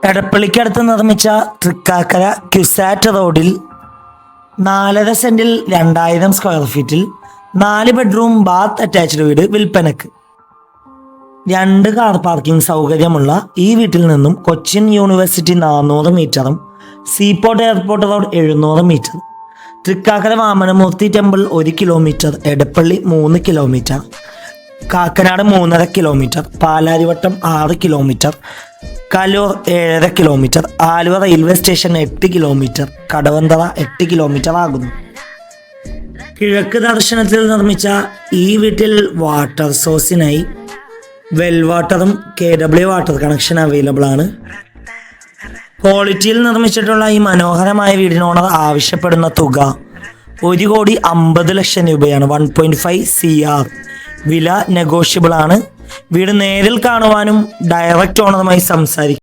എടപ്പള്ളിക്കടുത്ത് നിർമ്മിച്ച തൃക്കാക്കര ക്യുസാറ്റ് റോഡിൽ 4.5 സെന്റിൽ 2000 സ്ക്വയർ ഫീറ്റിൽ 4 ബെഡ്റൂം ബാത്ത് അറ്റാച്ച്ഡ് വീട് വിൽപ്പനക്ക്. 2 കാർ പാർക്കിംഗ് സൗകര്യമുള്ള ഈ വീട്ടിൽ നിന്നും കൊച്ചിൻ യൂണിവേഴ്സിറ്റി 400 മീറ്ററും seaport airport road 700 metre, Thrikkakara Vamanamoorthy temple 1 kilometre, Edappally 3 kilometre, Kakkanad 3.5 kilometre, Palarivattom 6 kilometre, Kaloor 7.5 kilometre, Aluva railway station 8 kilometre, Kadavanthra 8 kilometre ആകുന്നു. കിഴക്ക് ദർശനത്തിൽ നിർമ്മിച്ച ഈ വീട്ടിൽ വാട്ടർ സോഴ്സിനായി വെൽ വാട്ടറും KW വാട്ടർ കണക്ഷൻ അവൈലബിൾ ആണ്. ക്വാളിറ്റിയിൽ നിർമ്മിച്ചിട്ടുള്ള ഈ മനോഹരമായ വീടിന് ഓണർ ആവശ്യപ്പെടുന്ന തുക 1,50,00,000 രൂപയാണ്. 1.5 CR. വില നെഗോഷ്യബിൾ ആണ്. വീട് നേരിൽ കാണുവാനും ഡയറക്റ്റ് ഓണറുമായി സംസാരിക്കും.